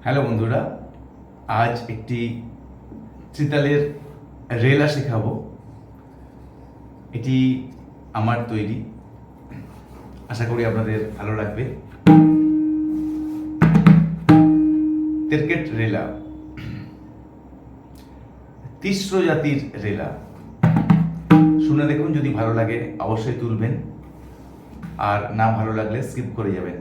Hello বন্ধুরা, আজ একটি ত্রিতালের রেলা শেখাবো। এটি আমার তৈরি, আশা করি আপনাদের ভালো লাগবে। তেরকেট রেলা, তিস্র জাতির রেলা। শুনে দেখুন, যদি ভালো লাগে অবশ্যই তুলবেন, আর না ভালো লাগলে স্কিপ করে যাবেন।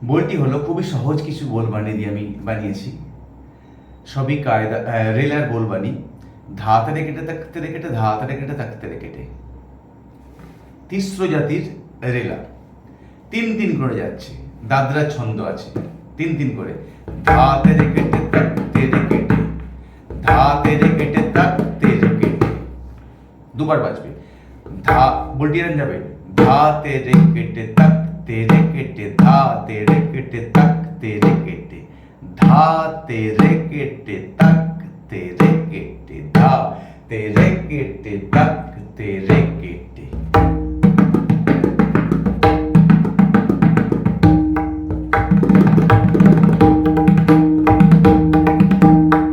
বইটি হলো খুবই সহজ কিছু বোলবানি দিয়ে আমি বানিয়েছি। সবই কায়দা রেলার বোলবানি। ধাতে রেকেটে থাকতে রেকেটে, ধাতে রেকেটে থাকতে রেকেটে। তিস্র জাতির রেলা, তিন তিন করে যাচ্ছে, দাদরা ছন্দ আছে, তিন তিন করে। ধাতে রেকেটে থাকতে রেকেটে, ধাতে রেকেটে থাকতে রেকেটে। দুবার বাজবে। ধা বলটি এরকম যাবে, ধাতে রেকেটে থাকতে রেকেটে, ধাতে রেকেটে থাকতে রেকেটে, ধাতে রেকেটে থাকতে রেকেটে, ধাতে রেকেটে থাকতে রেকেটে।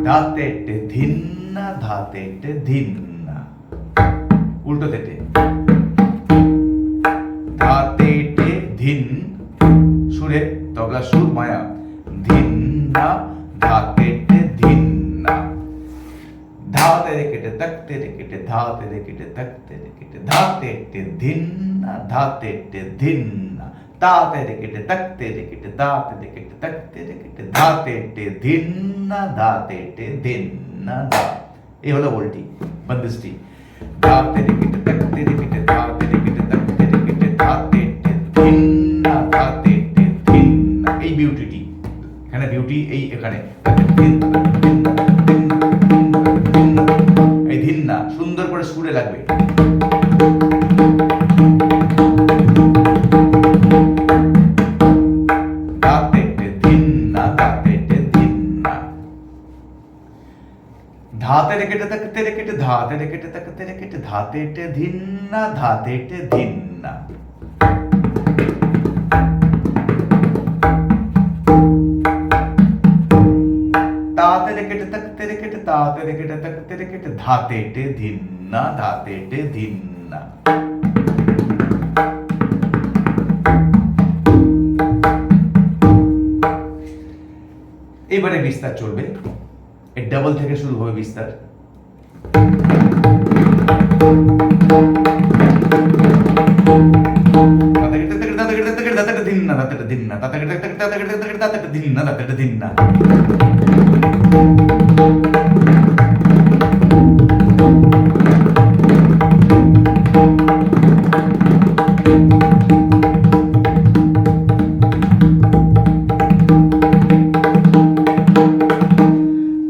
ধাতেটে ধিন্না, ধাতেটে ধিন্না, উল্টো তেটে। ধাতেটে ধিন, সুরে তবলা সুর মায়া, ধিন্না ধাতে ধিন্না ধাতে রেকেটে তাকতে রেকেটে ধাতে রেকেটে তাকতে রেকেটে ধাতে ধিন্না ধাতে ধিন্না তাতে রেকেটে তাকতে রেকেটে দাতে রেকেটে তাকতে রেকেটে ধাতে ধিন্না ধাতে ধিন্না ধা। এই হলো বলটি বন্দিশটি। ধাতে রেকেটে তাকতে রেকেটে ধাতে রেকেটে তাকতে রেকেটে ধাতে ধিন্না ধাতে ধিন্না। এই বিউটিটি এখানে, বিউটি এই এখানে। এই ধিন্না সুন্দর করে সুরে লাগবে। ধাতে রেকেটে তাকতে রেকেটে ধাতে রেকেটে তাকতে রেকেটে ধাতে ধিন্না ধাতে ধিন্না। তাতে রেকেটে তাকতে রেকেটে তাতে রেকেটে তাকতে রেকেটে ধাতে ধিন্না ধাতে ধিন্না। এবারে বিস্তার চলবে। এই ডাবল থেকে শুরু হবে বিস্তার।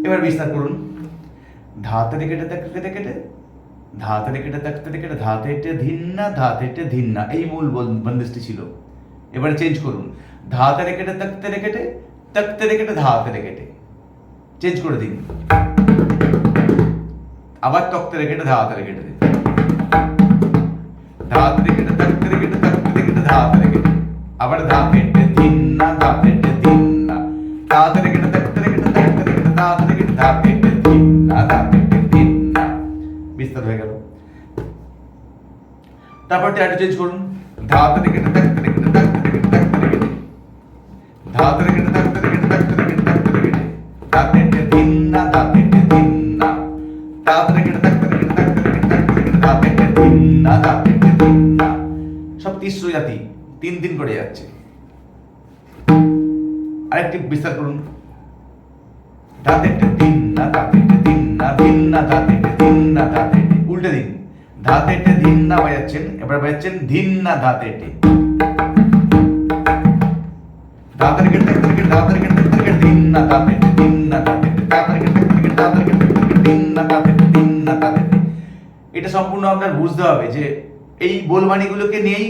এবার বিস্তার করুন। ধাতে রেকেটে তাকতে রেকেটে ধাতে রেকেটে তাকতে রেকেটে ধাতে ধিন্না ধাতে ধিন্না। এই মূল বন্দিশটি ছিল। এবারে চেঞ্জ করুন। ধাতে রেকেটে তাকতে রেকেটে ধাতে রেকেটে। চেঞ্জ করে দিন। আবার তক্তে রেকেটে ধাতে রেকেটে ধাতে রেকেটে তাকতে রেকেটে ধাতে রেকেটে। আবার ধাতে ধিন্না ধাতে ধিন্না। ধাতে রেকেটে তাকতে রেকেটে ধাতে রেকেটে ধাতে ধিন্না ধাতে ধিন্না। বিস্তার হয়ে গেল। তারপর ট্যাটু চেঞ্জ করুন। ধাতে রেকেটে তাকতে রেকেটে ধাতে রেকেটে তাকতে রেকেটে ধাতে ধিন্না ধাতে ধিন্না। ধাতে রেকেটে তাকতে রেকেটে ধাতে ধিন্না ধাতে ধিন্না। সব তিস্র জাতি 3 করে যাচ্ছে। আরেকটি বিস্তার করুন। ধাতে ধিন্না ধাতে ধিন্না ধিন্না ধাতে ধিন্না ধাতে। উল্টে দিন। ধাতে ধিন্না বাজাচ্ছেন, এবার বাজাচ্ছেন ধিন্না ধাতে। ধাতে রেকেটে তাকতে রেকেটে ধাতে রেকেটে ধিন্না ধাতে ধিন্না ধাতে। ধাতে রেকেটে তাকতে রেকেটে ধিন্না ধাতে ধিন্না ধাতে। এটা সম্পূর্ণ আপনার বুঝতে হবে যে এই বোলবাণীগুলোকে নিয়েই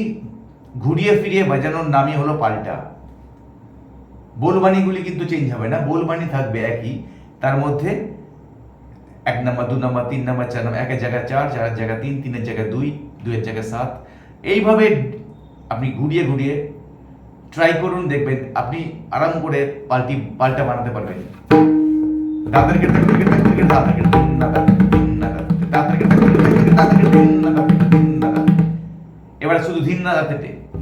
ঘুরিয়ে ফিরিয়ে বাজানোর নামই হলো পাল্টা। বোলবাণীগুলি কিন্তু চেঞ্জ হবে না, বোলবাণী থাকবে একই। তার মধ্যে 1 নম্বর 2 নম্বর 3 নম্বর 4 নম্বর, 1 এর জায়গায় 4, 4 এর জায়গায় 3, 3 এর জায়গায় 2, 2 এর জায়গায় 7। এইভাবে আপনি ঘুরিয়ে ঘুরিয়ে ট্রাই করুন, দেখবেন আপনি আরাম করে পাল্টা বানাতে পারবেন। দাঁতের কেটে দাঁতের কেটে দাঁতের কেটে ধিন্না দাঁতের ধিন্না দাঁতের কেটে দাঁতের কেটে ধিন্না দাঁতের ধিন্না দাঁতের। এবারে শুধু ধিন্না দাঁতের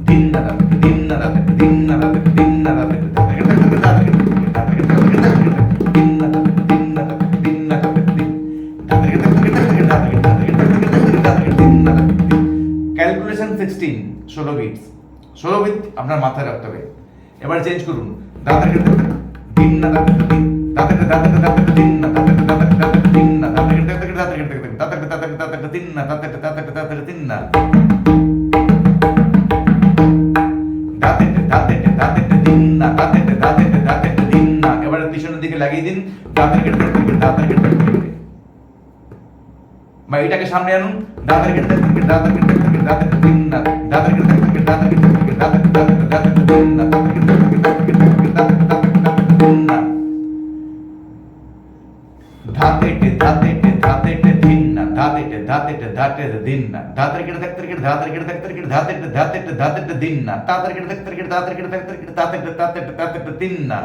ধিন্না দাঁতের ধিন্না দাঁতের ধিন্না দাঁতের ধিন্না দাঁতের দাঁতের কেটে দাঁতের কেটে দাঁতের কেটে ধিন্না দাঁতের ধিন্না দাঁতের ধিন্না দাঁতের দাঁতের কেটে দাঁতের কেটে ধিন্না দাঁতের। Calculation 16 bits. 16 বিট আপনার মাথায় রাখতে হবে। এবার চেঞ্জ করুন। দাঁতের কেটে ধিন্না দাঁতের দাঁতের দাঁতের দাঁতের ধিন্না দাঁতের দাঁতের দাঁতের ধিন্না দাঁতের কেটে দাঁতের দাঁতের দাঁতের দাঁতের ধিন্না দাঁতের দাঁতের দাঁতের ধিন্না। দাঁতের দাঁতের দাঁতের ধিন্না দাঁতের দাঁতের দাঁতের ধিন্না। এবারে পিছনের দিকে লাগিয়ে দিন। দাঁতের কেটে দাঁতের কেটে বা এটাকে সামনে আনুন। দাঁতের কেটে দাঁতের কেটে দাঁতের ধিন্না দাঁতের কেটে দাঁতের কেটে দাঁতের দাঁতের দাঁতের ধিন্না দাঁতের কেটে দাঁতের কেটে দাঁতের দাঁতের ধিন্না। ধাতে ধাতে ধাতে ধিন্না ধাতে ধাতে ধাতে ধিন্না দাঁতের কেটে দাঁতের কেটে দাঁতের কেটে দাঁতের কেটে ধাতে ধাতে ধাতে ধিন্না দাঁতের কেটে দাঁতের কেটে দাঁতের কেটে দাঁতের কেটে দাঁতের দাঁতের দাঁতের ধিন্না।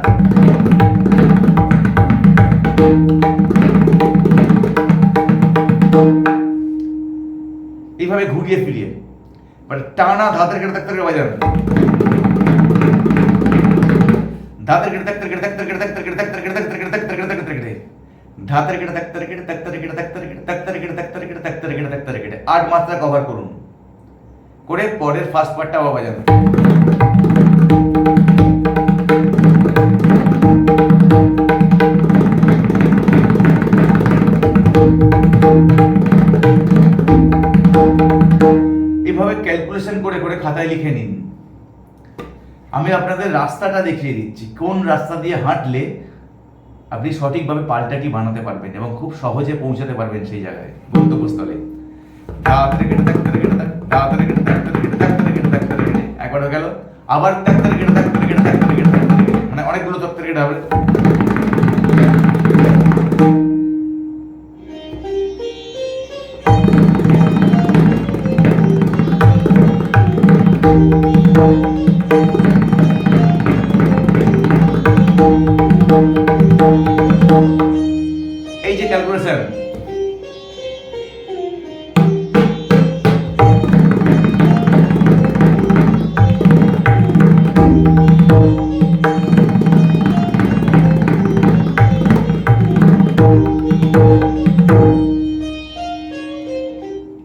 এইভাবে ঘুরিয়ে ফিরিয়ে টানা ধাতের কেটে দাঁতের কেটে বাজান। ধাতের কেটে তাক কেটে তাক কেটে তাক কেটে তাক কেটে তাক কেটে তাক কেটে তাক কেটে ধাতের কেটে তাক কেটে তাক কেটে তাক কেটে তাক কেটে তাক কেটে তাক কেটে তাক কেটে 8 মাত্রা কভার করুন, করে পরের ফার্স্ট পার্টটা আবার বাজান। এভাবে ক্যালকুলেশন করে করে খাতায় লিখে নিন। আমি আপনাদের রাস্তাটা দেখিয়ে দিচ্ছি, কোন রাস্তা দিয়ে হাঁটলে আপনি সঠিকভাবে পাল্টাটি বানাতে পারবেন এবং খুব সহজে পৌঁছাতে পারবেন সেই জায়গায়, গন্তব্যস্থলে। একবার হয়ে গেল, আবার মানে অনেকগুলো তত্ত্বের কেটে হবে। এই যে ক্যালকুলেশন,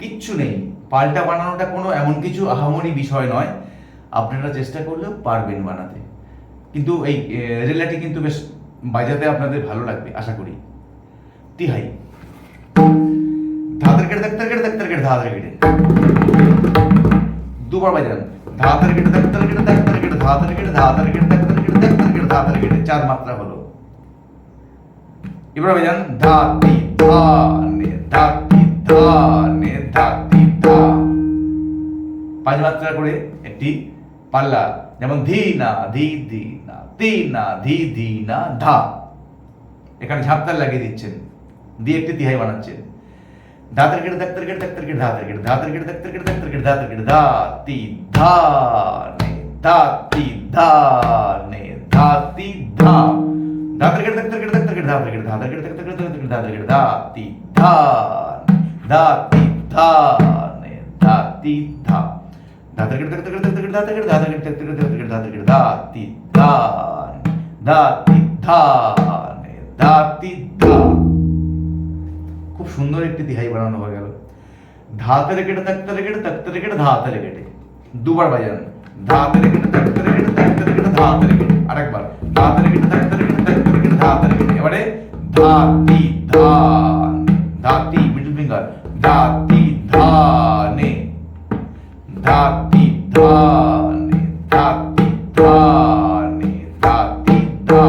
কিচ্ছু নেই। পাল্টা বানানোটা কোনো এমন কিছু আহামরি বিষয় নয়, আপনারা চেষ্টা করলেও পারবেন বানাতে। কিন্তু এই রেলাটি কিন্তু বেশ বাজাতে আপনাদের ভালো লাগবে আশা করি। তিহাই ধাতের কেটে তাক্তার কেটে তাক্তার কেটে ধাতের কেটে দুবার বাজান। ধাতের কেটে তাক্তার কেটে তাক্তার কেটে ধাতের কেটে ধাতের কেটে তাক্তার কেটে তাক্তার কেটে ধাতের কেটে 4 মাত্রা হলো। এবার বাজান ধাতি ধা নে ধাতি ধা নে ধাতি ধা। 5 মাত্রা করে একটি পাল্লা, যেমন ধি না ধি ধি না তি না ধি ধি না ধা। এখানে ঝাপতাল লাগিয়ে দিচ্ছেন, দিয়ে একটি তিহাই বানাচ্ছেন। ধাতের কেটে তাক্তার কেটে তাক্তার কেটে ধাতের কেটে ধাতের কেটে তাক্তার কেটে তাক্তার কেটে ধাতের কেটে ধাতি ধা নে ধাতি ধা নে ধাতি ধা। ধাতের কেটে তাক্তার কেটে তাক্তার কেটে ধাতের কেটে ধাতের কেটে তাক্তার কেটে তাক্তার কেটে ধাতের কেটে ধাতি ধা ধাতি ধা নে ধাতি ধা। ধাতের কেটে তাক্তার কেটে তাক্তার কেটে ধাতের কেটে ধাতের কেটে তাক্তার কেটে ধাতের কেটে ধাতের কেটে ধাতি ধা ধাতি ধা নে ধাতি ধা। খুব সুন্দর একটি তিহাই বানানো হয়ে গেল। ধাতের কেটে তাক্তার কেটে তাক্তার কেটে ধাতের কেটে দুবার বাজান। ধাতের কেটে তাক্তার কেটে তাক্তার কেটে ধাতের কেটে আরেকবার। ধাতের কেটে তাক্তার কেটে তাক্তার কেটে ধাতের কেটে। এবারে ধাতি ধা ধাতি মিডল ফিঙ্গার ধাতি ধা নে ধাতি ধা নে ধাতি ধা নে ধাতি ধা।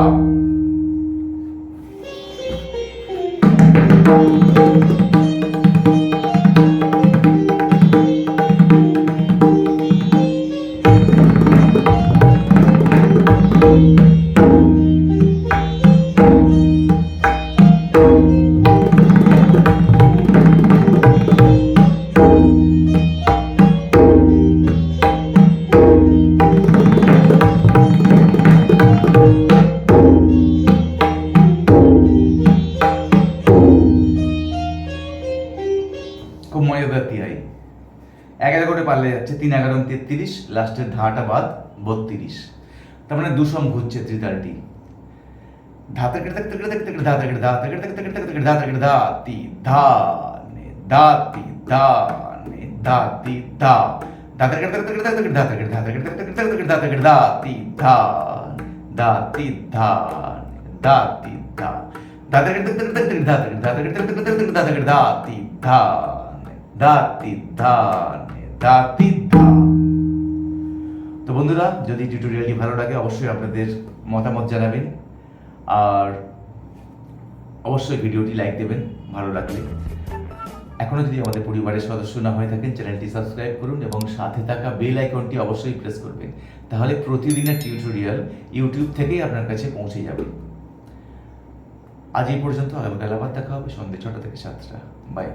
খুব মজাদার তিহাই। 11 করে পাল্লে যাচ্ছে, 3 11 33, লাস্টের ধাটা বাদ 32। তার মানে দুসম ঘুরছে ত্রিতালটি। ধাতের কেটে তাক্তার কেটে তাক্তার কেটে ধাতের কেটে ধাতের কেটে তাক্তার কেটে তাক্তার কেটে ধাতের কেটে ধাতি ধা নে ধাতি ধা নে ধাতি ধা। ধাতের কেটে তাক্তার কেটে তাক্তার কেটে ধাতের কেটে ধাতের কেটে তাক্তার কেটে তাক্তার কেটে ধাতের কেটে ধাতি ধা ধাতি ধা ধাতি ধা। ধাতের কেটে তাক্তার কেটে তাক্তার কেটে ধাতের কেটে ধাতের কেটে তাক্তার কেটে ধাতের কেটে ধাতি ধা ধাতি ধা নে ধাতি ধা। তো বন্ধুরা, যদি টিউটোরিয়ালটি ভালো লাগে অবশ্যই আপনাদের মতামত জানাবেন, আর অবশ্যই ভিডিওটি লাইক দেবেন ভালো লাগলে। এখনো যদি আমাদের পরিবারের সদস্য না হয়ে থাকেন, চ্যানেলটি সাবস্ক্রাইব করুন এবং সাথে থাকা বেল আইকনটি অবশ্যই প্রেস করবেন, তাহলে প্রতিদিনের টিউটোরিয়াল ইউটিউব থেকেই আপনার কাছে পৌঁছে যাবে। আজ এই পর্যন্ত, আগামীকাল আবার দেখা হবে সন্ধ্যে 6টা থেকে 7টা। বাই।